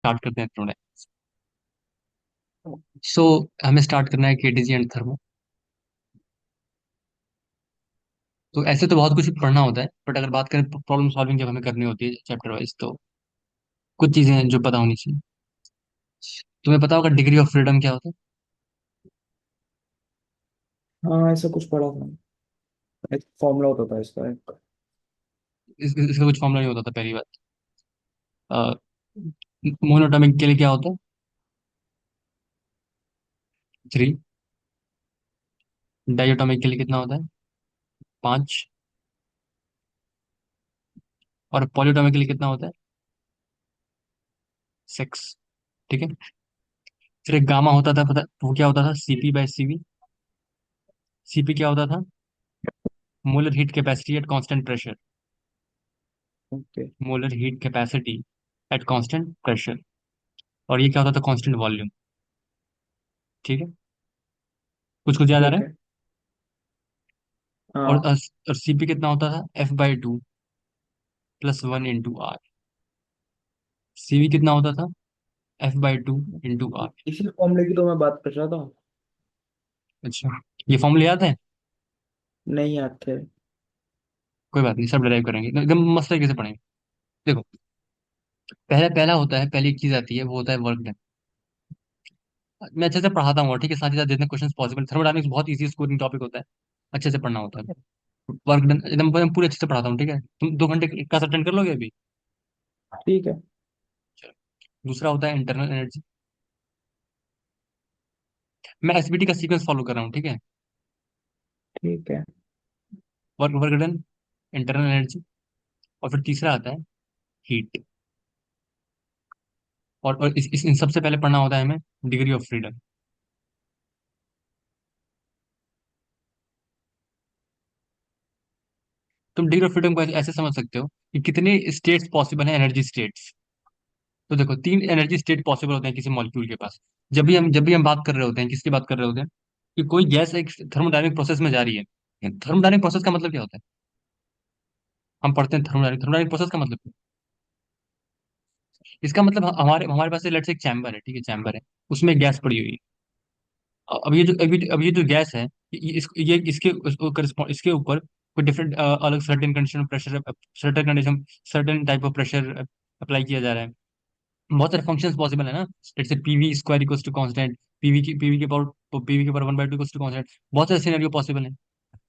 Start करते हैं थोड़ा। सो हमें स्टार्ट करना है केटीजी एंड थर्मो। तो ऐसे तो बहुत कुछ पढ़ना होता है, बट अगर बात करें प्रॉब्लम सॉल्विंग जब हमें करनी होती है चैप्टर वाइज, तो कुछ चीजें हैं जो पता होनी चाहिए। तुम्हें पता होगा डिग्री ऑफ फ्रीडम क्या होता है? हाँ, ऐसा कुछ पढ़ा था। एक फॉर्मूला होता था इसका एक। इसका कुछ फॉर्मूला नहीं होता था, पहली बात। मोनोटॉमिक के लिए क्या होता है? 3। डाइएटॉमिक के लिए कितना होता है? 5। और पॉलीटॉमिक के लिए कितना होता है? 6। ठीक है। फिर एक गामा होता था, पता वो क्या होता था? CP by CV. सीपी क्या होता था? Molar heat capacity at constant pressure. Okay. Molar heat capacity at constant pressure. और ये क्या होता था? Constant volume. ठीक है। कुछ कुछ याद आ रहा ठीक है? है। और हाँ। और सीपी कितना होता था? F/2 +1 × R। सीवी कितना होता था? F/2 × R। इसी फॉर्मूले की तो मैं बात कर रहा था। अच्छा, ये फॉर्मूला याद है? नहीं याद थे। कोई बात नहीं, सब डिराइव करेंगे, एकदम मस्त तरीके से पढ़ेंगे। देखो, पहला पहला होता है, पहली एक चीज आती है, वो होता है वर्क डन। मैं अच्छे से पढ़ाता हूँ, ठीक है, साथ ही साथ जितने क्वेश्चन पॉसिबल। थर्मोडायनामिक्स बहुत इजी स्कोरिंग टॉपिक होता है, अच्छे से पढ़ना होता है। वर्क डन एकदम मैं पूरे अच्छे से पढ़ाता हूँ, ठीक है। तुम 2 घंटे क्लास अटेंड कर लोगे अभी? ठीक है। चलो। दूसरा होता है इंटरनल एनर्जी। मैं एसबीटी का सीक्वेंस फॉलो कर रहा हूँ, ठीक है। ठीक है। Work work done, internal energy, और फिर तीसरा आता है हीट। और इन सबसे पहले पढ़ना होता है हमें डिग्री ऑफ फ्रीडम। तुम डिग्री ऑफ फ्रीडम को ऐसे ऐसे समझ सकते हो कि कितने स्टेट्स पॉसिबल हैं, एनर्जी स्टेट्स। तो देखो, 3 एनर्जी स्टेट पॉसिबल होते हैं किसी मॉलिक्यूल के पास। जब भी हम बात कर रहे होते हैं, किसकी बात कर रहे होते हैं? कि कोई गैस एक थर्मोडायनेमिक प्रोसेस में जा रही है। थर्मोडायनेमिक प्रोसेस का मतलब क्या होता है? हम पढ़ते हैं थर्मोडायनेमिक थर्मोडायनेमिक प्रोसेस का मतलब क्या? इसका मतलब हमारे हमारे पास लेट्स से एक चैम्बर है, ठीक है, चैम्बर है, उसमें गैस पड़ी हुई है। अब ये जो गैस है, ये इसके ऊपर कोई डिफरेंट अलग certain condition pressure, certain type of pressure apply किया जा रहा है। बहुत सारे फंक्शंस पॉसिबल है ना। जैसे PV² equals to constant, p v के पावर 1/2 इक्वल्स टू कांस्टेंट। बहुत सारे सिनेरियो पॉसिबल है।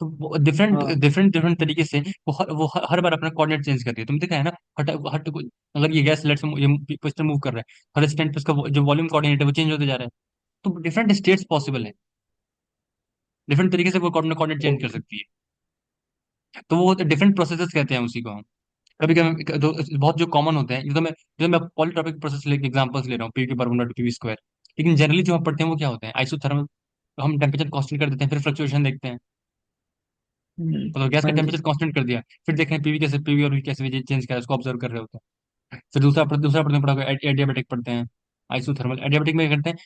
तो डिफरेंट हाँ। डिफरेंट डिफरेंट तरीके से वो हर बार अपना कोऑर्डिनेट चेंज करती है। तुम देखा है ना? हट हट अगर ये गैस लेट से ये पिस्टन मूव कर रहा है, हर स्टैंड पे उसका जो वॉल्यूम कोऑर्डिनेट है वो चेंज होते जा रहा है। तो डिफरेंट स्टेट्स पॉसिबल है, डिफरेंट तरीके से वो कोऑर्डिनेट चेंज कर ओके। सकती है। तो वो डिफरेंट प्रोसेसेस कहते हैं उसी को हम। कभी कभी तो बहुत जो कॉमन होते हैं, ये तो मैं पॉलीट्रॉपिक प्रोसेस लेके एग्जांपल्स ले रहा हूँ, PV/1/2 PV²। लेकिन जनरली जो हम पढ़ते हैं वो क्या होते हैं? आइसोथर्मल। तो हम टेम्परेचर कांस्टेंट कर देते हैं, फिर फ्लक्चुएशन देखते हैं। मतलब गैस का हाँ जी। टेम्परेचर कांस्टेंट कर दिया, फिर देख रहे हैं पीवी और V कैसे चेंज करा है, उसको ऑब्जर्व कर रहे होते हैं। फिर दूसरा पढ़ते पढ़ा एडियाबेटिक पढ़ते हैं। आइसोथर्मल एडियाबेटिक में क्या करते हैं?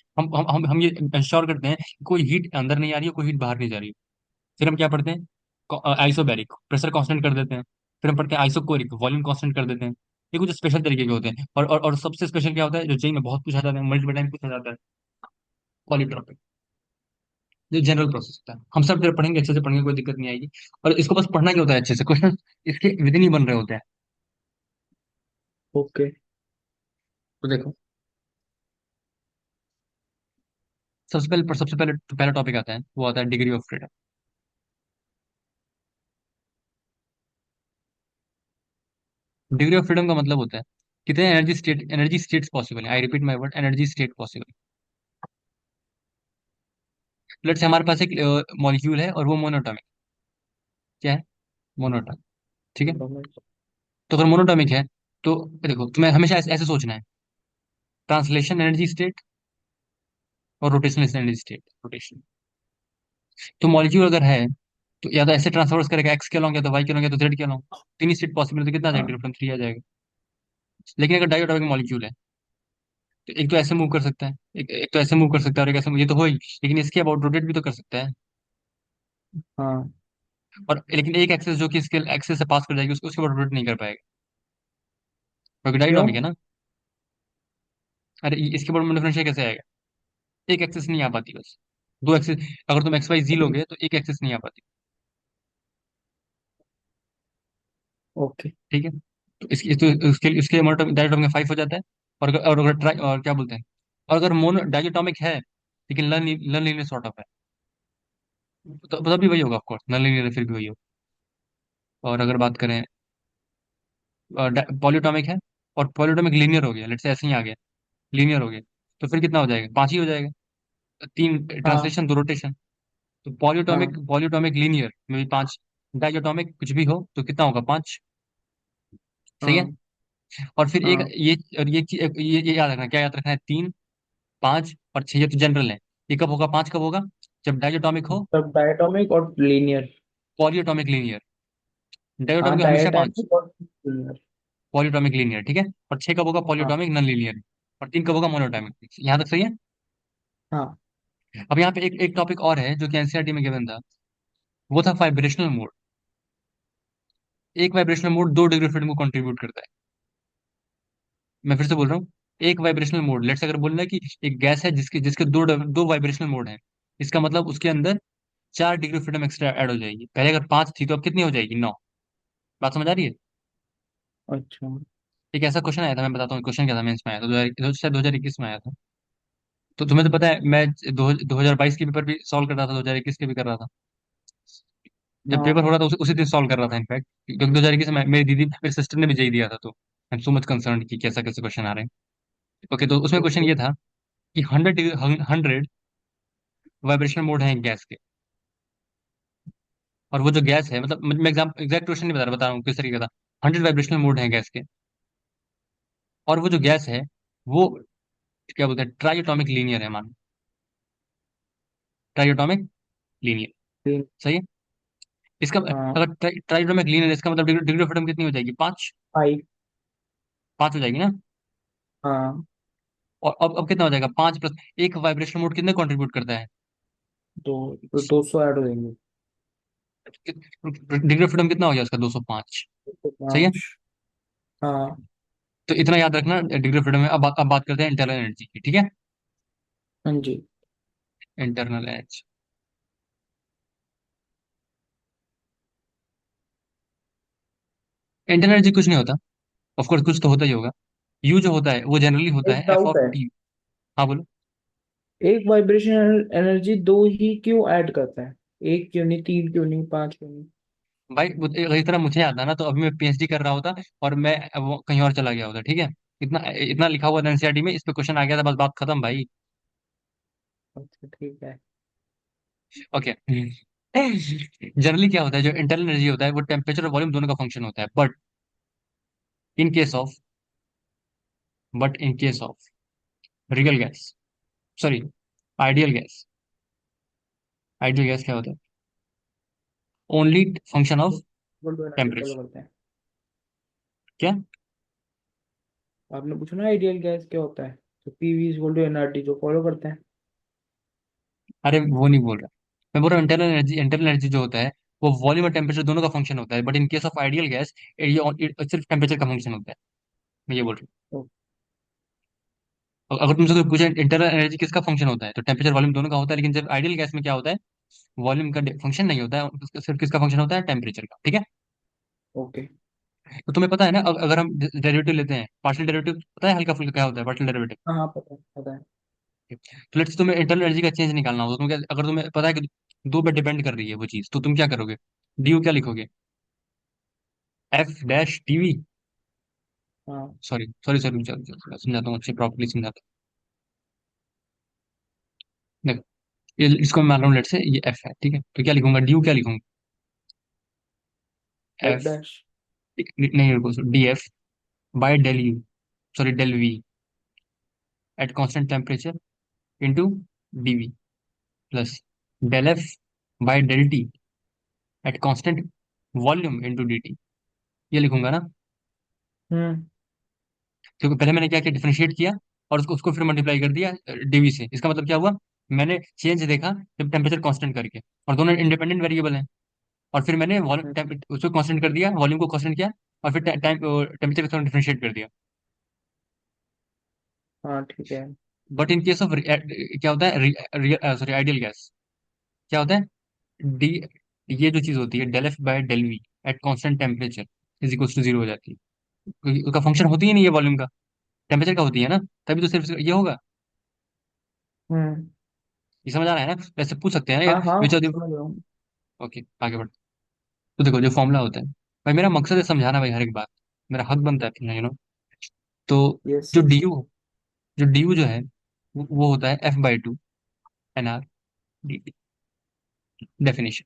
हम ये इंश्योर करते हैं कि कोई हीट अंदर नहीं आ रही है, कोई हीट बाहर नहीं जा रही है। फिर हम क्या पढ़ते हैं? आइसोबैरिक, प्रेशर कांस्टेंट कर देते हैं। फिर हम पढ़ते हैं आइसोकोरिक, वॉल्यूम कांस्टेंट कर देते हैं। ये कुछ स्पेशल तरीके के होते हैं। और सबसे स्पेशल क्या होता है, जो जेई में बहुत पूछा जाता है, मल्टीपल टाइम पूछा जाता है? पॉलीट्रॉपिक, जो जनरल प्रोसेस होता है। हम सब जब पढ़ेंगे अच्छे से पढ़ेंगे, कोई दिक्कत नहीं आएगी। और इसको बस पढ़ना क्या होता है अच्छे से, क्वेश्चन इसके विद इन ही बन रहे होते हैं। ओके। तो देखो, सबसे पहले पहला टॉपिक आता है, वो आता है degree of freedom. Degree of freedom का मतलब होता है कितने एनर्जी स्टेट्स पॉसिबल है। I repeat my word, energy state possible. Let's say हमारे पास एक मॉलिक्यूल है और वो मोनोटॉमिक। क्या है? मोनोटॉमिक। ठीक है। तो अगर मोनोटॉमिक है, तो देखो, तुम्हें हमेशा ऐसे ऐसे सोचना है: ट्रांसलेशन एनर्जी स्टेट और रोटेशनल एनर्जी स्टेट। रोटेशन। तो मॉलिक्यूल अगर है, तो या तो ऐसे ट्रांसफर करेगा एक्स के अलॉन्ग, या तो वाई के अलॉन्ग, या तो जेड के अलॉन्ग। तीन ही स्टेट पॉसिबल है, तो कितना आ जाएगा? हाँ। डिफरेंस 3 आ जाएगा। लेकिन अगर डाइऑटोमिक मॉलिक्यूल है, तो एक तो ऐसे मूव कर सकता है, एक तो ऐसे मूव कर सकता है, और एक ऐसे, ये तो हो ही, लेकिन इसके अबाउट रोटेट भी तो कर सकता है। हाँ। और लेकिन एक एक्सेस जो कि इसके एक्सेस से पास कर जाएगी, उसके अबाउट रोटेट नहीं कर पाएगा, क्योंकि क्यों? डायटोमिक है ना। अरे इसके ऊपर में डिफरेंशियल कैसे आएगा? एक एक्सेस नहीं आ पाती बस, दो एक्सेस। अगर तुम एक्स वाई जी लोगे तो एक एक्सेस नहीं आ पाती। ओके। ठीक है, तो इसकी तो इसके डायटोमिक में 5 हो जाता है। और अगर ट्राई और क्या बोलते हैं, और अगर मोनो डायटोमिक है लेकिन लन लन लीनियर सॉर्ट ऑफ है, तो तब भी वही होगा, ऑफ कोर्स नन लीनियर फिर भी वही होगा। और अगर बात करें पॉलीटॉमिक है और पॉलीटॉमिक लीनियर हो गया, लेट्स से ऐसे ही आ गया, लीनियर हो गया, तो फिर कितना हो जाएगा? 5 ही हो जाएगा। तीन हाँ ट्रांसलेशन, दो रोटेशन। तो पॉलीटॉमिक हाँ पॉलीटॉमिक लीनियर में भी 5, डायटोमिक कुछ भी हो तो कितना होगा? 5। सही है। हाँ और फिर एक हाँ। ये, और ये याद रखना, क्या याद रखना है? 3, 5 और 6, ये तो जनरल है। ये कब होगा? 5 कब होगा? जब डायटोमिक हो, तब डायटोमिक और लीनियर। Polyatomic linear. हाँ डायटोमिक में हमेशा 5, डायटोमिक और लीनियर। पॉलीटॉमिक लीनियर, ठीक है। और 6 कब होगा? हाँ पॉलीटॉमिक नॉन लीनियर। और 3 कब होगा? मोनोटॉमिक। यहाँ तक सही है। हाँ अब यहाँ पे एक एक टॉपिक और है जो कि एनसीईआरटी में गिवन था, वो था वाइब्रेशनल मोड। एक वाइब्रेशनल मोड 2 डिग्री फ्रीडम को कंट्रीब्यूट करता है। मैं फिर से बोल रहा हूँ, एक वाइब्रेशनल मोड, लेट्स अगर बोलना है कि एक गैस है जिसके जिसके दो दो वाइब्रेशनल मोड हैं, इसका मतलब उसके अंदर 4 डिग्री फ्रीडम एक्स्ट्रा ऐड हो जाएगी। पहले अगर 5 थी तो अब कितनी हो जाएगी? 9। बात समझ आ रही है? अच्छा। एक ऐसा क्वेश्चन आया था, मैं बताता हूँ क्वेश्चन क्या था, मेंस में आया था, 2021 में आया था। तो तुम्हें तो पता है, मैं 2022 के पेपर भी सॉल्व कर रहा था, 2021 के भी कर रहा था। जब पेपर हाँ हो रहा था उसी दिन सॉल्व कर रहा था इनफैक्ट, क्योंकि 2021 में मेरी दीदी, मेरे सिस्टर ने भी यही दिया था, तो I am so much concern कि कैसा कैसे क्वेश्चन आ रहे हैं। ओके, तो उसमें क्वेश्चन ओके। ये था कि 100 वाइब्रेशनल मोड है गैस के। और वो जो गैस है, मतलब मैं एग्जैक्ट क्वेश्चन नहीं बता रहा हूँ किस तरीके का था। 100 वाइब्रेशनल मोड है गैस के, और वो जो गैस है वो क्या बोलते हैं, ट्राइएटॉमिक लीनियर है, मान, ट्राइएटॉमिक लीनियर। तीन। सही है। इसका हाँ अगर ट्राइएटॉमिक लीनियर, इसका मतलब डिग्री ऑफ फ्रीडम कितनी हो जाएगी? 5। 5। 5 हो जाएगी ना। हाँ और अब कितना हो जाएगा? 5 प्लस एक, वाइब्रेशनल मोड कितने कंट्रीब्यूट करता है? दो, तो 200 ऐड हो जाएंगे। डिग्री ऑफ फ्रीडम कितना हो गया उसका? 205। तो सही है। 5। हाँ। तो इतना याद रखना डिग्री ऑफ फ्रीडम में। अब बात करते हैं इंटरनल एनर्जी की, ठीक है। हाँ जी। इंटरनल एनर्जी, इंटरनल एनर्जी कुछ नहीं होता। ऑफ कोर्स कुछ तो होता ही होगा। यू जो होता है वो जनरली होता एक है एफ डाउट ऑफ है। टी। हाँ बोलो। एक वाइब्रेशन एनर्जी दो ही क्यों ऐड करता है? एक क्यों नहीं, तीन क्यों नहीं, पांच क्यों नहीं? भाई अगर इतना मुझे याद था ना, तो अभी मैं पीएचडी कर रहा होता और मैं वो कहीं और चला गया होता, ठीक है। इतना इतना लिखा हुआ था एनसीईआरटी में, इस पे क्वेश्चन आ गया था, बस बात खत्म भाई। अच्छा ठीक है। ओके। जनरली क्या होता है, जो इंटरनल एनर्जी होता है वो टेम्परेचर और वॉल्यूम दोनों का फंक्शन होता है, in case of but in case of real gas, sorry, ideal gas, ideal gas क्या होता है? Only function of equal to energy follow temperature. करते हैं। क्या? आपने पूछा ना आइडियल गैस क्या होता है, तो पीवी इक्वल टू एनआरटी जो फॉलो करते हैं। अरे वो नहीं बोल रहा, मैं बोल रहा हूँ इंटरनल एनर्जी जो होता है वो वॉल्यूम और टेम्परेचर दोनों का फंक्शन होता है, but in case of ideal gas ये सिर्फ टेम्परेचर का फंक्शन होता है। मैं ये बोल रहा ओ, हूँ। अगर तुमसे कोई पूछे इंटरनल एनर्जी किसका फंक्शन होता है, तो टेम्परेचर वॉल्यूम दोनों का होता है, लेकिन जब आइडियल गैस में क्या होता है, वॉल्यूम का फंक्शन नहीं होता है, सिर्फ किसका फंक्शन होता है? टेम्परेचर का, ठीक है। ओके। तो तुम्हें पता है ना, अगर हम डेरिवेटिव लेते हैं, पार्शियल डेरिवेटिव पता है हल्का फुल्का क्या होता है पार्शियल डेरिवेटिव? हाँ हाँ पता है पता है। तो लेट्स तुम्हें इंटरनल एनर्जी का चेंज निकालना हो, तो अगर तुम्हें पता है कि दो पे डिपेंड कर रही है वो चीज, तो तुम क्या करोगे? डी क्या लिखोगे? एफ डैश टीवी, हाँ। सॉरी सॉरी सॉरी, समझाता हूँ अच्छे, प्रॉपर्ली समझाता हूँ। देखो, इसको मैं मान रहा हूँ, लेट से ये एफ है, ठीक है, तो क्या लिखूंगा? डी क्या लिखूंगा? F f, dash. नहीं रुको, d f by del u, sorry del v at constant temperature into d v, plus del f by del t at constant volume into d t. ये लिखूंगा ना। हम्म। क्योंकि पहले मैंने क्या किया, डिफरेंशिएट किया और उसको उसको फिर मल्टीप्लाई कर दिया डीवी से। इसका मतलब क्या हुआ, मैंने चेंज देखा जब टेम्परेचर कांस्टेंट करके, और दोनों इंडिपेंडेंट वेरिएबल हैं। और फिर मैंने हम्म, वॉल्यूम उसको कांस्टेंट कर दिया, वॉल्यूम को कांस्टेंट किया, और फिर टाइम टेम्परेचर को डिफरेंशिएट कर दिया। हाँ ठीक है। बट इन केस ऑफ क्या होता है, सॉरी, आइडियल गैस क्या होता है, डी, ये जो चीज होती है del f by del v at constant temperature is equal to zero हो जाती है, क्योंकि उसका फंक्शन होती ही नहीं है वॉल्यूम का, टेम्परेचर का होती है ना, तभी तो सिर्फ ये होगा। हम्म। ये समझ आ रहा है ना, वैसे पूछ सकते हैं ना हाँ यार, हाँ विच आर द, समझ रहा हूँ। ओके आगे बढ़। तो देखो जो फॉर्मूला होता है, भाई मेरा मकसद है समझाना भाई, हर एक बात मेरा हक बनता है, तो यस जो यस। डी यू, जो है वो होता है f by two n r d t, definition,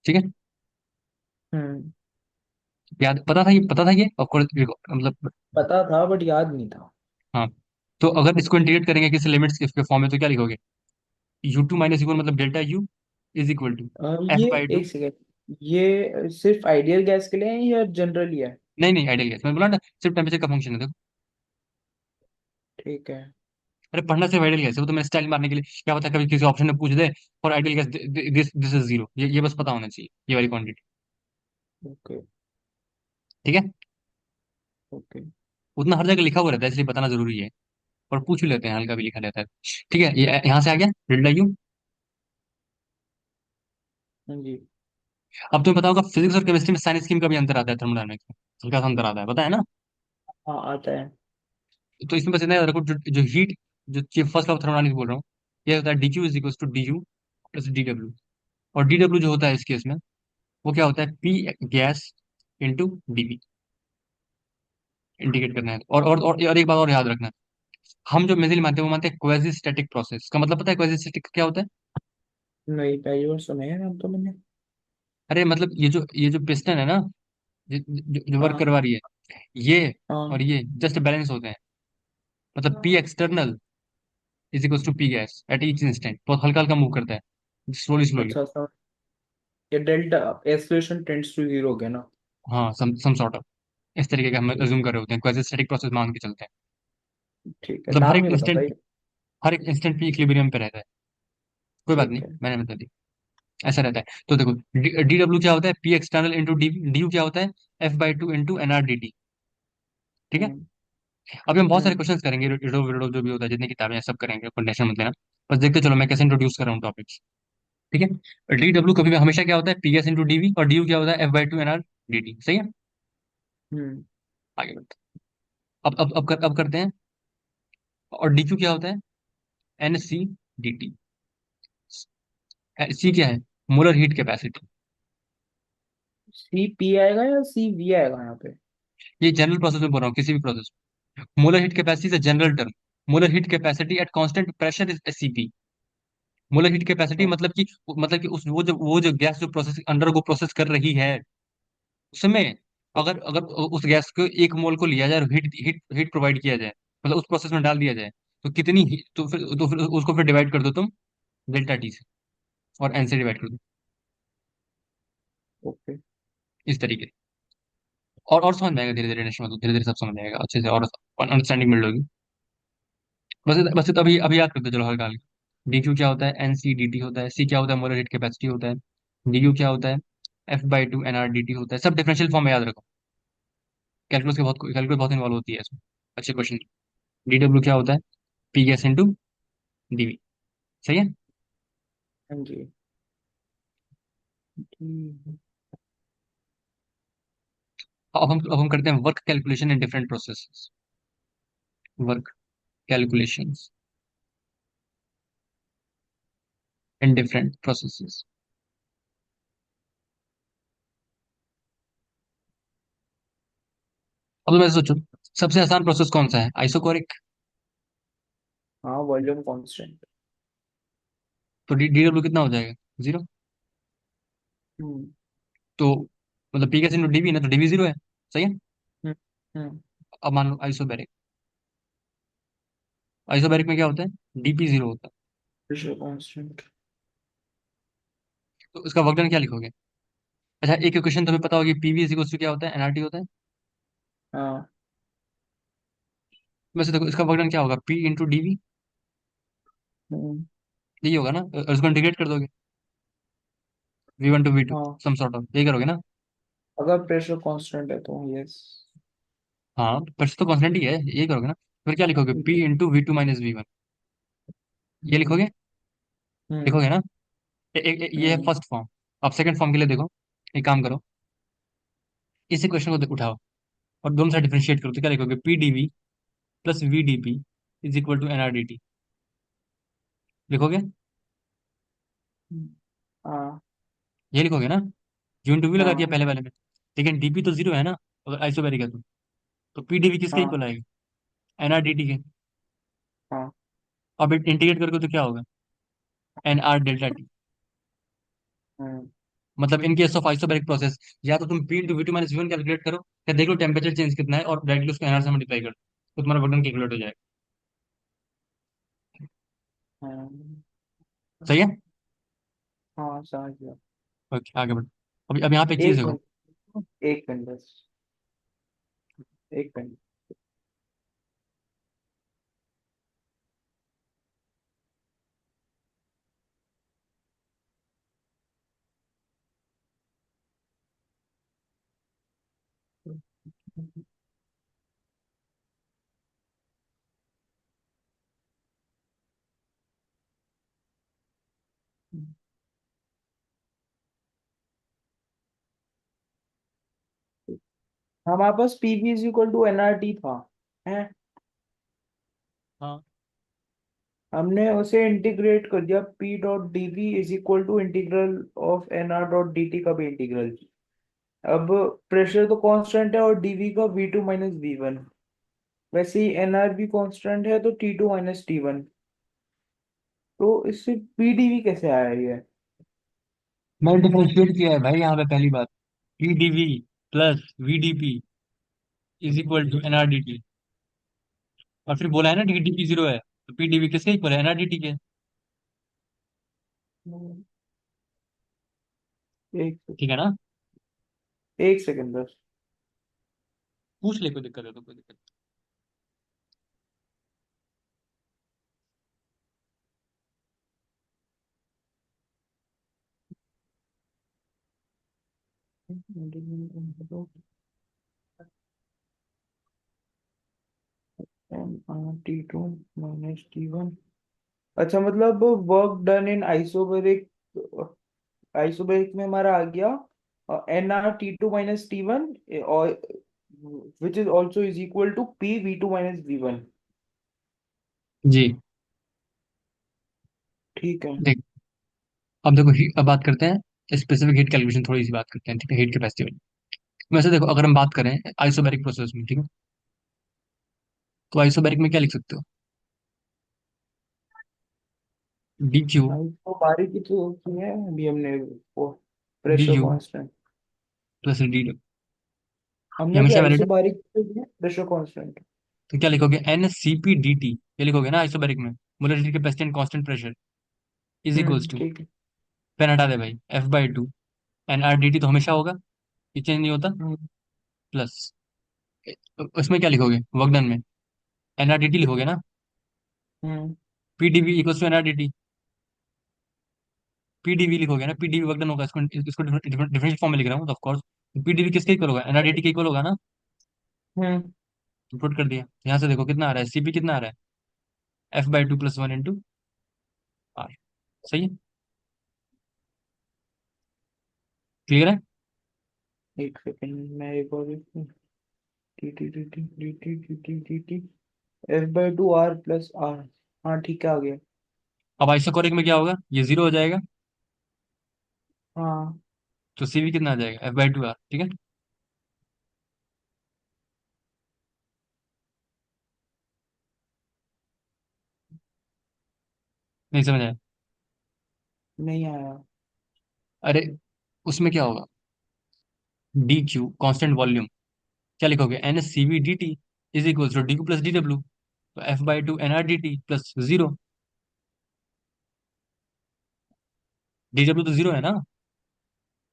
ठीक है। हम्म। याद पता था ये ऑफकोर्स, मतलब, पता था बट याद नहीं था। हाँ। तो अगर इसको इंटीग्रेट करेंगे किसी लिमिट्स के फॉर्म में तो क्या लिखोगे, यू टू माइनस यू मतलब delta u is equal to f ये बाई टू, एक सेकेंड, ये सिर्फ आइडियल गैस के लिए है या जनरली है? नहीं नहीं आइडियल गैस, मैं बोला ना सिर्फ टेम्परेचर का फंक्शन है, देखो। ठीक है। अरे पढ़ना सिर्फ आइडियल गैस है, वो तो मैंने स्टाइल मारने के लिए, क्या पता कभी किसी ऑप्शन में पूछ दे और ideal gas this this is zero, ये बस पता होना चाहिए, ये वाली क्वांटिटी, ओके। ठीक है। ओके। उतना हर जगह लिखा हुआ रहता है इसलिए बताना जरूरी है, और पूछ भी लेते हैं, हल्का भी लिखा रहता है। ठीक है, ये यहाँ से आ गया डेल्टा यू। हाँ जी। अब तुम्हें पता होगा फिजिक्स और केमिस्ट्री में साइन स्कीम का भी अंतर आता है, थर्मोडायनेमिक्स में हल्का सा अंतर आता है, पता है ना। हाँ आता है। तो इसमें बस इतना याद रखो, जो हीट, जो फर्स्ट ऑफ थर्मोडायनेमिक्स बोल रहा हूँ, ये होता है d q is equal to d u plus d डब्ल्यू। और डी डब्ल्यू जो होता है इस केस में, वो क्या होता है, p gas into d v, indicate करना है। और एक बात और याद रखना, हम जो मेजरली मानते हैं वो मानते हैं क्वाजी स्टैटिक प्रोसेस का, मतलब पता है क्वाजी स्टैटिक क्या होता है। नहीं, पहली बार सुना है नाम तो मैंने। अरे मतलब ये जो पिस्टन है ना, जो वर्क हाँ करवा रही है, ये हाँ। और ये जस्ट बैलेंस होते हैं, मतलब p external is equal to p gas at each instant, बहुत हल्का हल्का मूव करता है, स्लोली स्लोली। अच्छा समझ। ये delta acceleration tends to zero हो गया ना? हाँ, सम सॉर्ट ऑफ, इस तरीके का हम ठीक। अज्यूम कर रहे होते हैं, क्वाजी स्टैटिक प्रोसेस मान के चलते हैं। ठीक है, मतलब नाम नहीं पता था ये। हर एक इंस्टेंट पे इक्विलिब्रियम पे रहता है, कोई बात ठीक नहीं है। मैंने बता दी, ऐसा रहता है। तो देखो डी डब्ल्यू क्या होता है, p external into d, d u क्या होता है, f by two into n r d t, ठीक है। हम्म। अभी हम बहुत सारे हम्म। क्वेश्चंस करेंगे, रिडो विडो जो भी होता है, जितनी किताबें हैं, सब करेंगे, कोई टेंशन मत लेना। बस देखते चलो मैं कैसे इंट्रोड्यूस कर रहा हूँ टॉपिक्स, ठीक है। डी डब्ल्यू कभी भी हमेशा क्या होता है, p s into d v, और डी यू क्या होता है, f by two n r d t, सही है। हम्म। आगे बढ़ते हैं। अब करते हैं। और डी क्यू क्या होता है, n C D T. C क्या है, molar heat capacity. C P आएगा या सी वी आएगा यहाँ पे? ये जनरल प्रोसेस में बोल रहा हूँ, किसी भी प्रोसेस में। Molar heat capacity is a general term, molar heat capacity at constant pressure is SCP. Molar heat capacity हाँ। मतलब कि उस वो जो गैस जो प्रोसेस अंडर को प्रोसेस कर रही है, उसमें अगर अगर उस गैस को एक मोल को लिया जाए और हीट हीट हीट प्रोवाइड किया जाए, मतलब उस प्रोसेस में डाल दिया जाए, तो कितनी तो फिर उसको फिर डिवाइड कर दो तुम डेल्टा टी से, और एन से डिवाइड कर दो, ओके। इस तरीके से। और समझ में आएगा धीरे धीरे, नेक्स्ट में धीरे धीरे सब समझ में आएगा अच्छे से, और अंडरस्टैंडिंग मिल जाएगी। बस तो अभी याद करते चलो हल्का हल्का। डी क्यू क्या होता है, एन सी डी टी होता है। सी क्या होता है, मोलर हीट कैपेसिटी होता है। डी यू क्या होता है, f by two n r d t होता है। सब डिफरेंशियल फॉर्म में याद रखो, कैलकुलस बहुत इन्वॉल्व होती है इसमें, अच्छे क्वेश्चन। डी डब्ल्यू क्या होता है, पी गैस इंटू डीवी, सही है। हाँ जी। हम्म। अब हम करते हैं work calculation in different process, work calculation in different processes. अब मैं सोचो, सबसे आसान प्रोसेस कौन सा है, आइसोकोरिक। हाँ, वॉल्यूम कांस्टेंट। तो डी डी डब्ल्यू कितना हो जाएगा, जीरो। हम्म। तो मतलब पी गैस इंटू डीवी ना, तो डीवी जीरो है, सही है। हम्म। हम्म। अब मान लो आइसोबैरिक, आइसोबैरिक में क्या होता है, डीपी जीरो होता है। Pressure constant. तो इसका वर्क डन क्या लिखोगे। अच्छा एक क्वेश्चन तुम्हें पता होगी, पीवी इज इक्वल टू क्या होता है, एनआरटी होता है। हाँ। वैसे देखो इसका वर्क डन क्या होगा, पी इंटू डीवी, हम्म। यही होगा ना, और इसको इंटीग्रेट कर दोगे, v one to v two, हाँ, सम सॉर्ट ऑफ यही करोगे ना। अगर प्रेशर कांस्टेंट है तो यस। हाँ प्रेशर तो कांस्टेंट ही है, यही करोगे ना। फिर क्या लिखोगे, ठीक पी है। इंटू V2 - V1, ये हम्म। लिखोगे। हम्म। लिखोगे ना। ये है हम्म। First form. अब सेकंड फॉर्म के लिए देखो, एक काम करो, इसी क्वेश्चन को उठाओ और दोनों साइड डिफरेंशिएट करो, तो क्या लिखोगे, PdV plus VdP is equal to NRdt। लिखोगे। हाँ। ये लिखोगे ना। यू इंटू वी लगा दिया हाँ। पहले वाले में, लेकिन डीपी तो जीरो है ना, अगर आइसोबैरिक है तो PdV किसके हाँ। इक्वल आएगा, NRdt के। हाँ। अब इंटीग्रेट करके तो क्या होगा, NR∆T। हम्म। मतलब इन केस ऑफ आइसोबैरिक प्रोसेस, या तो तुम P × V2 - V1 कैलकुलेट करो, या देख लो टेम्परेचर चेंज कितना है और डायरेक्टली उसको NR से मल्टीप्लाई कर दो, तो तुम्हारा वर्डन कैलकुलेट हो जाएगा। हाँ। सही है। हाँ, समझ गया। ओके, आगे बढ़ो। अभी अब यहाँ पे एक चीज एक देखो। मिनट, एक मिनट बस, एक मिनट। हमारे पास PV is equal to NRT था, है। हाँ। हमने उसे इंटीग्रेट कर दिया, P dot DV is equal to integral of NR dot D T का भी इंटीग्रल। अब प्रेशर तो कांस्टेंट है और डीवी का V2 - V1, वैसे ही एनआर भी कांस्टेंट है तो T2 - T1। तो इससे पीडीवी कैसे आया ये? मैंने डिफरेंशिएट किया है भाई यहाँ पे, पहली बात, PdV plus VdP is equal to NRdt। और फिर बोला है ना DdP जीरो है, तो PdV किसके इक्वल है, NRdt के। एक ठीक है ना। एक सेकंड बस। पूछ ले, कोई दिक्कत है तो, कोई दिक्कत T2 - T1। अच्छा, मतलब work done in isobaric, isobaric में हमारा आ गया NR T2 - T1, और which is also is equal to PV2 - V1। नहीं। जी। ठीक है। देख, अब देखो अब बात करते हैं स्पेसिफिक हीट कैलकुलेशन, थोड़ी सी बात करते हैं, ठीक है, हीट कैपेसिटी वाली। वैसे देखो, अगर हम बात करें आइसोबैरिक प्रोसेस में, ठीक है, तो आइसोबैरिक में क्या लिख सकते हो, DQ हाँ, तो बारीकी तो की है अभी हमने, वो D pressure you constant. Plus DW, ये हमने अभी हमेशा वैलिड है। आइसोबारिक पे दिया प्रेशर कांस्टेंट। तो क्या लिखोगे, NCPDT, ये लिखोगे ना आइसोबैरिक में, molarity capacity and constant pressure is equals to, ठीक है। पेन हटा दे भाई, F/2 NRdt तो हमेशा होगा, ये चेंज नहीं होता, हम्म। प्लस उसमें क्या लिखोगे वर्क डन में, NRdt लिखोगे ना, हम्म। PdV equals to NRdt। PdV लिखोगे ना, PdV वर्क डन होगा, इसको इसको डिफरेंशियल फॉर्म में लिख रहा हूँ तो ऑफ कोर्स PdV किसके इक्वल होगा, NRdt के इक्वल होगा ना। हम्म। तो पुट कर दिया, यहाँ से देखो कितना आ रहा है, CP कितना आ रहा है, F/2 प्लस 1 × R। सही है। क्लियर है। एक सेकंड, मैं एक और T T T T T T T T T T F/2 R + R। हाँ, ठीक है, आ गया। अब आइसोकोरिक में क्या होगा, ये जीरो हो जाएगा, हाँ। तो CV कितना आ जाएगा, F/2 R, ठीक है। नहीं समझ आया। नहीं आया। अरे, उसमें क्या होगा, DQ कांस्टेंट वॉल्यूम, क्या लिखोगे, NCV/DT is equal to DQ plus DW, तो F/2 NRdt plus zero, DW तो जीरो है ना,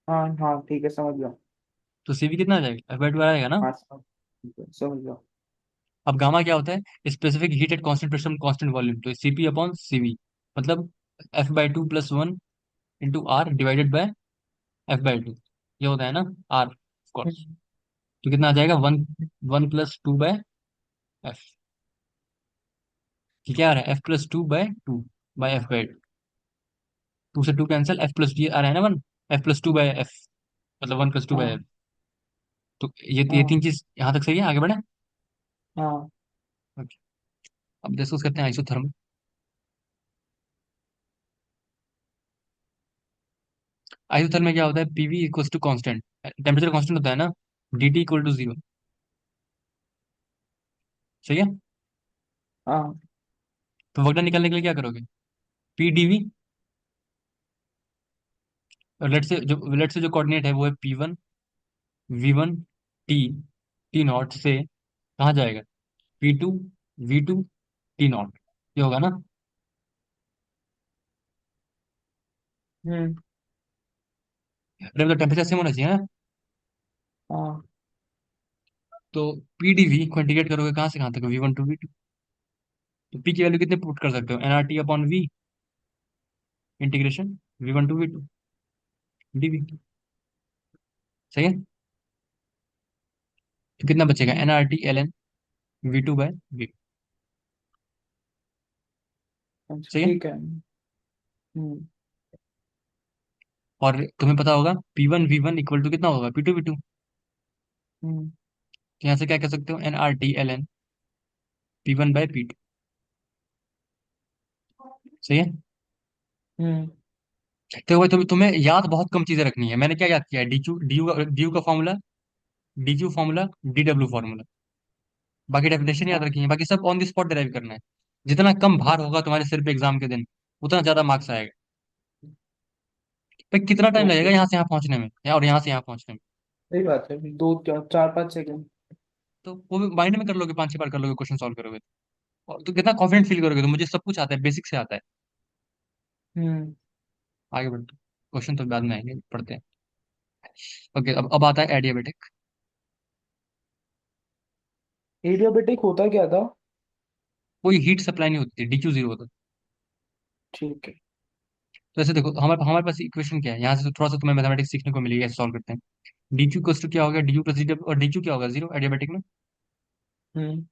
हाँ हाँ, ठीक है, समझ गया। तो CV कितना आ जाएगा, F/2 आएगा ना। हाँ, समझ, ठीक है, समझ गया। अब गामा क्या होता है, specific heat at constant pressure constant volume, तो CP/CV, मतलब F/2 + 1 × R divided by F/2, ये होता है ना, R ऑफ कोर्स। हम्म। तो कितना आ जाएगा, 1 1 + 2/F। कि क्या आ रहा है, F+2/2 से 2 कैंसिल, F+2 आ रहा है ना 1, F+2/F, मतलब 1+2/F। हाँ तो ये तीन हाँ चीज यहाँ तक सही है, आगे बढ़े। हाँ ओके। अब डिस्कस करते हैं आइसोथर्मल। आइसोथर्मल में क्या होता है, PV equals to constant, temperature constant होता है ना, dt इक्वल टू 0। सही है। हाँ तो वक्र निकालने के लिए क्या करोगे, PdV, और लेट से जो कोऑर्डिनेट है वो है P1 V1 T T0 से कहाँ जाएगा, P2 V2 T0, ये होगा ना। हम्म अरे मतलब टेम्परेचर सेम होना चाहिए ना। हाँ तो PdV को इंटीग्रेट करोगे कहाँ से कहाँ तक, V1 to V2। तो P की वैल्यू कितने पुट कर सकते हो, nRT/V, integration V1 to V2 dV। सही है। तो कितना बचेगा, हम्म, nRT/ln V2/V। अच्छा सही है। ठीक है। और तुम्हें पता होगा P1 V1 इक्वल टू कितना होगा, P2 V2। हम्म तो यहाँ से क्या कह सकते हो, nRT/ln P1/P2। सही है। हम्म तो भाई तुम्हें याद बहुत कम चीजें रखनी है। मैंने क्या याद किया है, डी यू का formula, D Q formula, D W formula, बाकी डेफिनेशन याद हाँ रखी है, बाकी सब ऑन द स्पॉट डिराइव करना है। जितना कम भार होगा तुम्हारे सिर पे एग्जाम के दिन, उतना ज्यादा मार्क्स आएगा। भाई कितना टाइम लगेगा ओके। यहाँ से यहाँ पहुंचने में, और यहाँ से यहाँ पहुंचने में। सही बात है, दो चार पाँच सेकंड। तो वो भी माइंड में कर लोगे, 5-6 बार कर लोगे, क्वेश्चन सॉल्व करोगे। तो कितना कॉन्फिडेंट फील करोगे, तो मुझे सब कुछ आता है, बेसिक से आता है। हम्म आगे बढ़ते, क्वेश्चन तो बाद में आएंगे, पढ़ते हैं। ओके, अब आता है एडियाबेटिक। एडियाबेटिक होता क्या था? कोई हीट सप्लाई नहीं होती, DQ 0 होता है। ठीक है। तो ऐसे देखो, हमारे हमारे पास इक्वेशन क्या है, यहाँ से तो थोड़ा सा तुम्हें मैथमेटिक्स सीखने को मिलेगी, ऐसे सॉल्व करते हैं। DQ क्या हो गया, DU+DW, और DQ क्या होगा, 0 एडियाबेटिक में। हम्म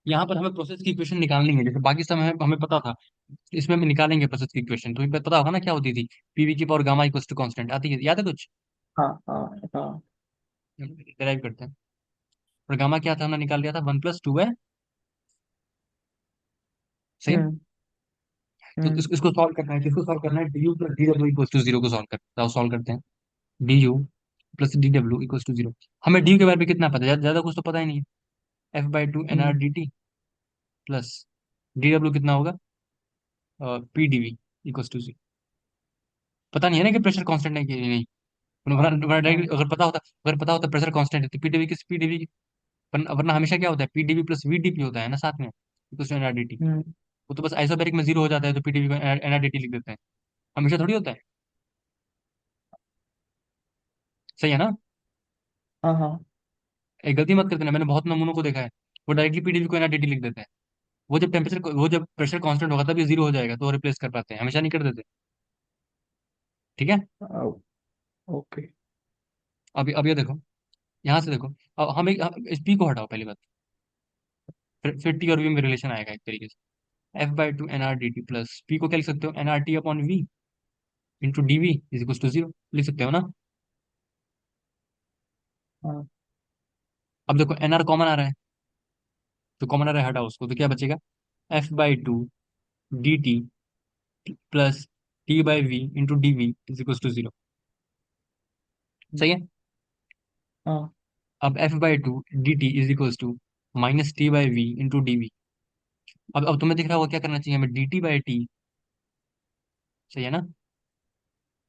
यहाँ पर हमें प्रोसेस की इक्वेशन निकालनी है, जैसे बाकी सब हमें हमें पता था, इसमें हम निकालेंगे प्रोसेस की इक्वेशन। तुम्हें पता होगा ना क्या होती थी, पीवी की power gamma equals to constant आती है, याद है कुछ। हाँ हाँ हाँ। डिराइव करते हैं। और गामा क्या था, हमने निकाल लिया था 1+2 है। सही है। हम्म तो हम्म इसको सॉल्व करना है, किसको सॉल्व करना है, DU+DW इक्वल्स टू 0 को सॉल्व सॉल्व करते हैं। DU+DW equals to 0। हमें डी के बारे में कितना पता है, ज्यादा कुछ तो पता ही नहीं है। F/2 हम्म NRDT प्लस DW कितना होगा, PdV इक्वल्स टू 0। पता नहीं है ना कि प्रेशर कांस्टेंट है कि नहीं। हाँ हाँ अगर पता होता प्रेशर कांस्टेंट है, तो पीडीवी किस पीडीवी, वरना हमेशा क्या होता है, PdV+VdP होता है ना साथ में, इक्वल्स टू NRDT। हम्म वो तो बस आइसोबैरिक में 0 हो जाता है, तो पीडीवी को NRDT लिख देते हैं, हमेशा थोड़ी होता है। सही है ना। हाँ हाँ एक गलती मत करते ना, मैंने बहुत नमूनों को देखा है, वो डायरेक्टली पीडीवी को NRDT लिख देते हैं। वो जब प्रेशर कांस्टेंट होगा तब ये 0 हो जाएगा, तो वो रिप्लेस कर पाते हैं, हमेशा नहीं कर देते। ठीक है। ओके। अब ये देखो, यहाँ से देखो, अब हम इस पी को हटाओ पहली बात, फिर टी और वी में रिलेशन आएगा एक तरीके से। F/2 NRDT प्लस पी को क्या लिख सकते हो, NRT/V into DV is equal to 0 लिख सकते हो ना। हाँ अब देखो NR कॉमन आ रहा है, तो कॉमन आ रहा है, हटाओ उसको, तो क्या बचेगा, F/2 DT plus T/V into DV is equal to 0। सही है। हाँ अब F/2 DT is equal to minus T/V into DV। अब तुम्हें दिख रहा होगा क्या करना चाहिए हमें, DT/T, सही है ना,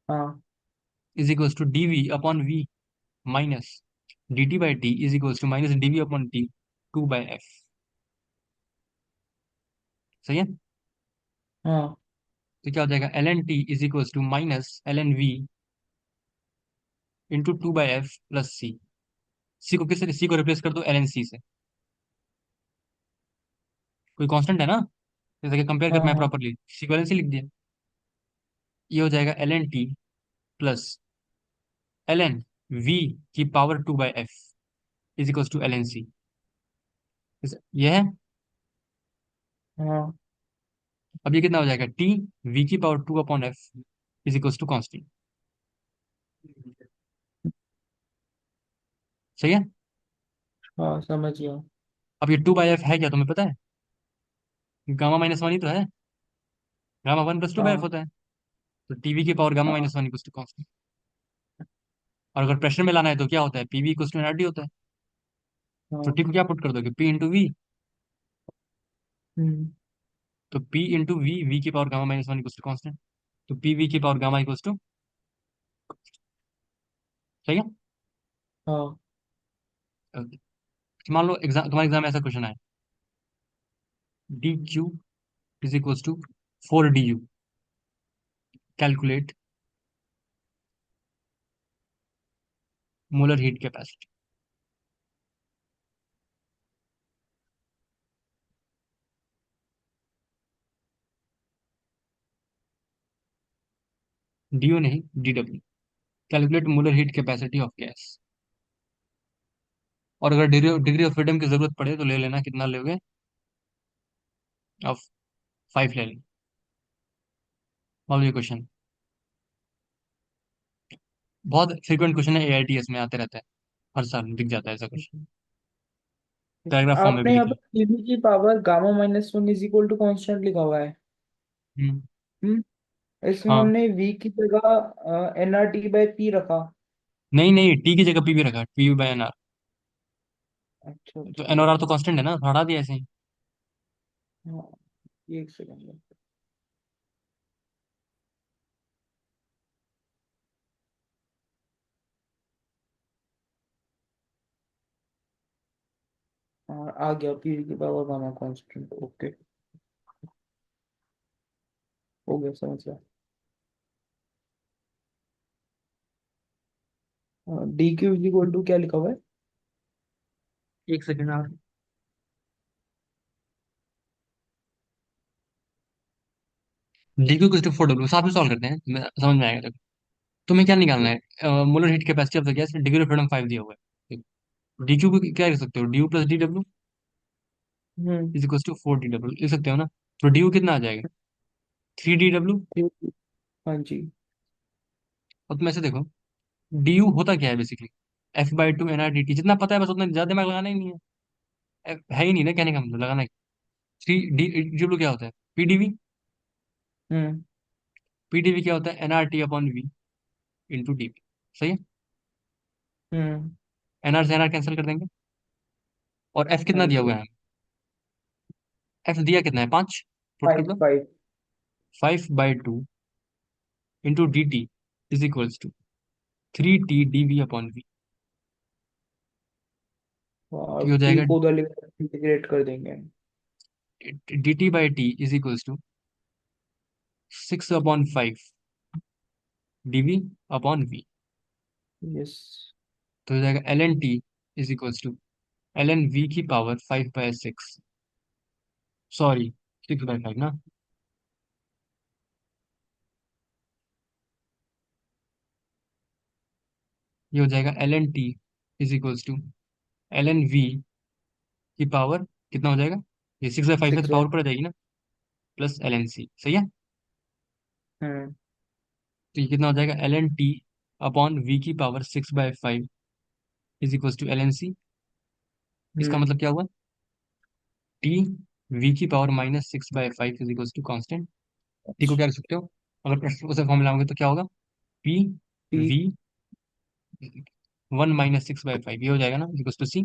हाँ is equal to DV/V minus DT/T is equal to minus DV/T 2/F। सही है। हाँ तो क्या हो जाएगा, LN T is equal to minus LN V into 2/F plus C. C को रिप्लेस कर दो LN C से, कोई कांस्टेंट है ना, जैसे कि कंपेयर हाँ करना है हाँ प्रॉपरली, सी को LN C लिख दिया। ये हो जाएगा LN T plus LN V की power 2/F is equal to LN C। ये है। हाँ अब ये कितना हो जाएगा, टी वी की power 2/f is equal to constant. सही है। हाँ समझ गया। अब ये 2/f है क्या तुम्हें पता है? गामा -1 ही तो है। गामा 1 + 2/f हाँ होता है। तो टीवी की पावर गामा हाँ -1 इक्वल टू कॉन्स्टेंट। और अगर प्रेशर में लाना है तो क्या होता है, पीवी इक्वल टू एनआरटी होता है। तो हाँ। टी को क्या पुट कर दोगे, पी इंटू वी। हम्म। तो पी इंटू वी, वी की power gamma -1 equal to constant. तो पी वी की पावर गामा इक्वल टू, सही है। हाँ। Okay. मान लो एग्जाम, तुम्हारे एग्जाम में ऐसा क्वेश्चन आए, DQ is equal to 4 DU, calculate molar heat capacity. DU नहीं, DW, calculate molar heat capacity of gas. और अगर डिग्री डिग्री ऑफ फ्रीडम की जरूरत पड़े तो ले लेना, कितना लोगे, ऑफ 5 ले लेना। और ये क्वेश्चन बहुत फ्रीक्वेंट क्वेश्चन है, AITS में आते रहता है, हर साल दिख जाता है ऐसा क्वेश्चन, पैराग्राफ फॉर्म में भी आपने लिख यहाँ लो। पर टीवी की power gamma -1 is equal to constant लिखा हुआ है। हम्म। हम्म। इसमें हाँ। हमने वी की जगह NRT/P रखा। नहीं नहीं, टी की जगह पी भी रखा, PV/NR। अच्छा तो अच्छा। NRR तो कांस्टेंट है ना, तो हटा दिया ऐसे ही। हाँ। एक सेकंड। हाँ आ गया, पी की पावर गामा कांस्टेंट। ओके, हो गया, समझ गया। DQ इज इक्वल टू क्या लिखा हुआ है? एक सेकंड और, DQ को 4W साथ में सॉल्व करते हैं, समझ में आएगा। तुम्हें क्या निकालना है, molar heat capacity of the gas, degree of freedom 5 दिया हुआ है। DQ को क्या लिख सकते हो, DU + DW हम्म। इज इक्वल टू 4 DW लिख सकते हो ना। तो DU कितना आ जाएगा, 3 DW। ठीक। हाँ जी। और तुम ऐसे देखो, DU होता क्या है बेसिकली, F/2 NRDT, जितना पता है बस उतना, ज्यादा दिमाग लगाना ही नहीं है। है ही नहीं ना, कहने का मतलब लगाना है। 3 DW क्या होता है, PDV। हम्म। PDV क्या होता है, NRT/V इंटू DV। सही है। हम्म। NR से NR कैंसिल कर देंगे। और F हाँ कितना दिया हुआ जी। है, F दिया कितना है, 5, पुट कर 5 दो। 5। 5/2 into DT is equals to 3T/dV/V। तो और ये हो पी जाएगा, को उधर इंटीग्रेट कर देंगे। DT/T is equals to 6/5 dV/V। Yes. तो हो जाएगा LNT is equals to LNV की पावर 5/6, सॉरी 6/5 ना। ये हो जाएगा LNT is equals to LNV की पावर, कितना हो जाएगा, ये 6/5 है तो 6 बाय। पावर पर आ जाएगी ना, प्लस LNC। सही है। हम्म। तो ये कितना हो जाएगा, LNT/V की power 6/5 is equals to LNC। इसका हम्म। मतलब क्या हुआ, टी वी की power -6/5 is equals to constant. T को अच्छा। क्या लिख सकते हो, अगर प्रश्न उसे फॉर्मूला होंगे तो क्या होगा, पी पी। वी 1 - 6/5, ये हो जाएगा ना इक्वल्स टू सी।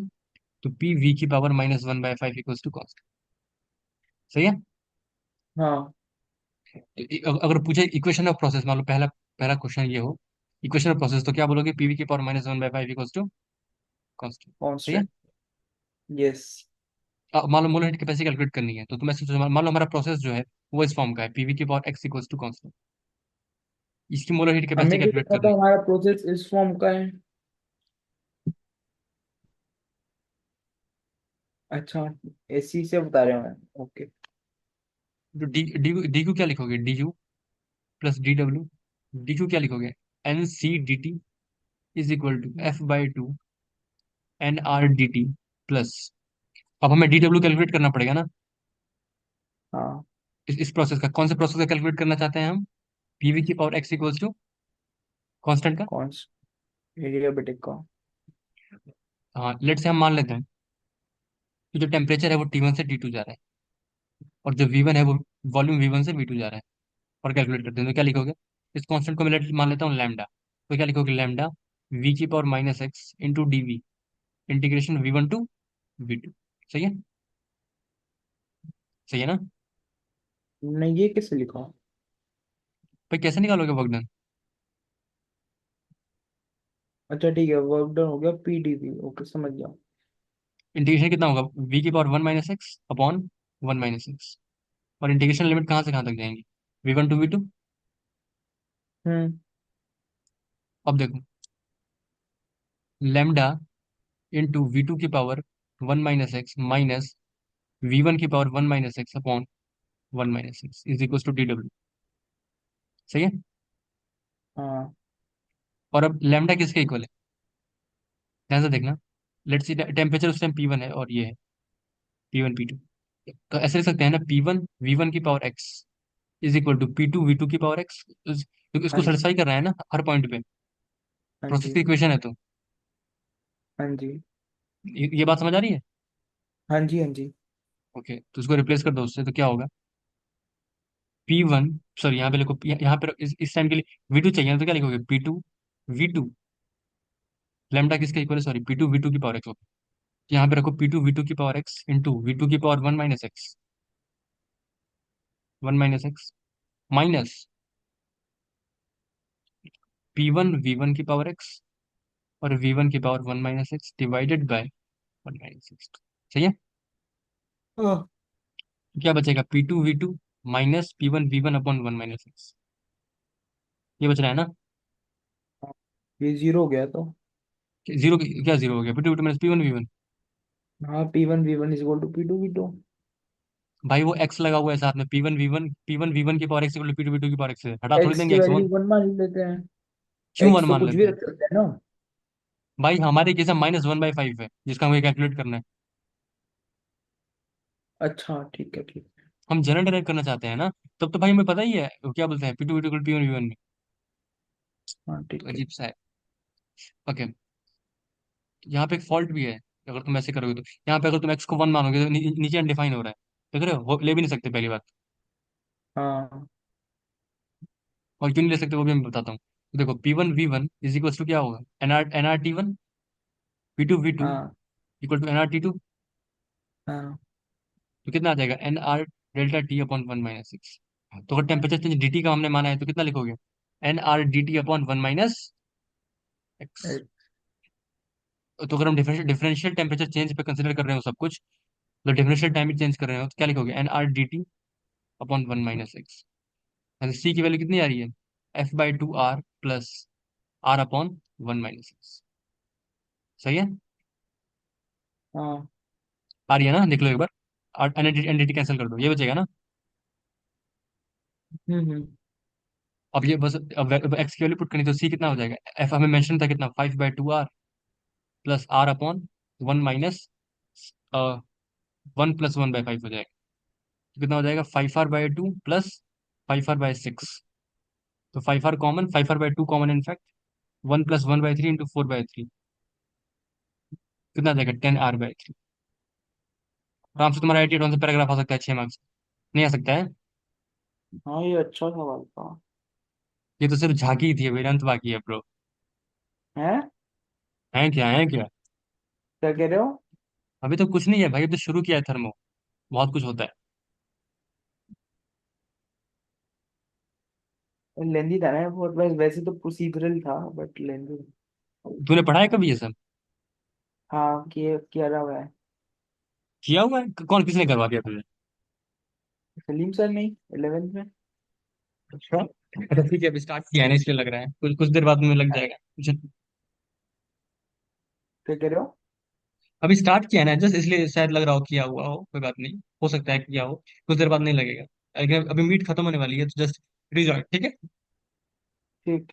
तो पी वी की पावर -1/5 इक्वल्स टू कॉन्स्टेंट। सही है। हाँ। तो अगर पूछे इक्वेशन ऑफ प्रोसेस, मान लो पहला पहला क्वेश्चन ये हो, इक्वेशन ऑफ प्रोसेस, तो क्या बोलोगे, पीवी की पावर -1/5 इक्वल्स टू कॉन्स्टेंट। सही है। कांस्टेंट। यस। मान लो मोलर हीट कैपेसिटी कैलकुलेट करनी है, तो तुम ऐसे सोचो, मान लो हमारा प्रोसेस जो है वो इस फॉर्म का है, पीवी की power x equals to constant. इसकी मोलर हीट हमें कैपेसिटी क्या कैलकुलेट लिखा करनी था, है। हमारा प्रोसेस इस फॉर्म का है। अच्छा, एसी से बता रहे हो मैं। ओके। तो डी क्यू क्या लिखोगे, DU + DW। डी क्यू क्या लिखोगे, NC/DT is equal to F/2 NR/DT plus, अब हमें DW कैलकुलेट करना पड़ेगा ना। हाँ। इस प्रोसेस का, कौन से प्रोसेस का कैलकुलेट करना चाहते हैं हम? पीवी की power x equals to constant का। कौन एडियाबेटिक का? हाँ, लेट से हम मान लेते हैं कि जो टेम्परेचर है वो T1 से T2 जा रहा है, और जो V1 है वो वॉल्यूम V1 से V2 जा रहा है। और कैलकुलेट करते हैं तो क्या लिखोगे? इस कांस्टेंट को मैं लेट मान लेता हूँ लैम्डा, तो क्या लिखोगे? लैम्डा V की power minus x into DV, integration V1 to V2। सही है? सही है ना? नहीं, ये कैसे लिखा? भाई कैसे निकालोगे वर्क डन? अच्छा ठीक है, वर्क डन हो गया पीडीवी, ओके समझ गया। इंटीग्रेशन कितना होगा? V की power one minus x upon one minus x. और इंटीग्रेशन लिमिट कहाँ से कहाँ तक जाएंगी? V1 to V2। हम्म। अब देखो, लेमडा इंटू V2 की power one minus x minus V1 की power one minus x upon one minus x is equal to DW। सही है? हाँ। और अब लेमडा किसके इक्वल है? ध्यान से देखना। लेट्स सी, टेम्परेचर उस टाइम P1 है और ये है P1 P2। तो ऐसे लिख सकते हैं ना, P1 V1 की power x is equal to P2 V2 की पावर एक्स। क्योंकि इसको हाँ जी। सेटिस्फाई कर रहा है ना हर पॉइंट पे। हाँ प्रोसेस जी। की इक्वेशन है तो। हाँ जी। ये बात समझ आ रही है? हाँ जी। हाँ जी। ओके, तो इसको रिप्लेस कर दो उससे, तो क्या होगा? P1, सॉरी यहाँ पे लिखो, यहाँ पे इस टाइम के लिए V2 चाहिए ना, तो क्या लिखोगे? P2 V2। लेमडा किसके इक्वल है? सॉरी, P2 V2 की पावर एक्स। यहाँ पे रखो P2 V2 की पावर एक्स इंटू V2 की power one minus x, one minus x minus P1 V1 की पावर एक्स और V1 की power one minus x divided by one minus x. सही है? हाँ। तो क्या बचेगा? P2 V2 minus P1 V1 upon one minus x. ये बच रहा है ना? ये जीरो हो गया तो। जीरो? क्या जीरो हो गया? P2 V2 minus P1 V1। हाँ, P1 V1 is equal to P2 V2। भाई वो एक्स लगा हुआ है साथ में, P1 V1 की power x equal to P2 V2 की पावर एक्स है, हटा थोड़ी एक्स की देंगे एक्स वन। वैल्यू 1 मान ही लेते हैं। क्यों वन एक्स तो मान कुछ भी लेते हैं? रख सकते हैं ना। भाई हमारे केस में -1/5 है जिसका हमें कैलकुलेट करना है। अच्छा ठीक है, ठीक है। हम जनरल ड्राइव करना चाहते हैं ना, तब तो भाई हमें पता ही है वो क्या बोलते हैं, P2 V2 P1 V1 में। हाँ तो ठीक है। अजीब सा है। ओके, यहाँ पे एक फॉल्ट भी है। अगर तुम ऐसे करोगे तो यहाँ पे अगर तुम एक्स को वन मानोगे तो नीचे अनडिफाइन हो रहा है। देख रहे हो? ले भी नहीं सकते पहली बात। हाँ। और क्यों नहीं ले सकते वो भी मैं बताता हूँ। तो देखो, P1 V1 is equal to क्या होगा? NR T1, P2 V2 हाँ। Equal to NR T2। हाँ। तो कितना आ जाएगा? NR delta T upon one minus six. तो अगर टेम्परेचर चेंज DT का हमने माना है तो कितना लिखोगे? NR DT upon one minus x. ए- तो अगर हम डिफरेंशियल टेम्परेचर चेंज पे कंसिडर कर रहे हो सब कुछ, तो डिफरेंशियल टाइम भी चेंज कर रहे हो, तो क्या लिखोगे? NR DT upon one minus x. C की वैल्यू कितनी आ रही है? F/2R plus R upon one minus x. सही है? हाँ। आ रही है ना? देख लो एक बार। NDT कैंसिल कर दो, ये बचेगा ना? हम्म। अब ये बस, अब एक्स की वैल्यू पुट करनी, तो सी कितना हो जाएगा? एफ हमें मेंशन था कितना? 5/2R plus R upon one minus one plus 1/5 हो जाएगा। तो कितना हो जाएगा? 5R/2 plus 5R/6। तो 5R5R/2 common in fact, one plus 1/3 into 4/3। कितना आ जाएगा? 10R/3। आराम से तुम्हारा 88 से पैराग्राफ आ सकता है 6 मार्क्स। नहीं आ सकता है? हाँ, ये अच्छा सवाल था। ये तो सिर्फ झांकी थी, वेदांत बाकी है ब्रो। है? है क्या? है क्या? क्या कह रहे हो? अभी तो कुछ नहीं है भाई, अभी तो शुरू किया है थर्मो। बहुत कुछ होता है। लेंदी था ना बहुत, वैसे तो प्रोसीजरल था बट लेंदी। तूने पढ़ा है कभी ये सब? हाँ, किया रहा हुआ है। किया हुआ है? कौन, किसने करवा दिया तुझे? सलीम सर नहीं, 11th में। अच्छा। अच्छा ठीक है, अभी स्टार्ट किया है ना इसलिए लग रहा है, कुछ कुछ देर बाद में लग जाएगा कुछ। क्या कह रहे हो? अभी स्टार्ट किया है ना जस्ट, इसलिए शायद लग रहा हो किया हुआ हो, कोई बात नहीं। हो सकता है किया हो, कुछ देर बाद नहीं लगेगा। लेकिन अभी मीट खत्म होने वाली है तो जस्ट रिजॉइन, ठीक है? ठीक।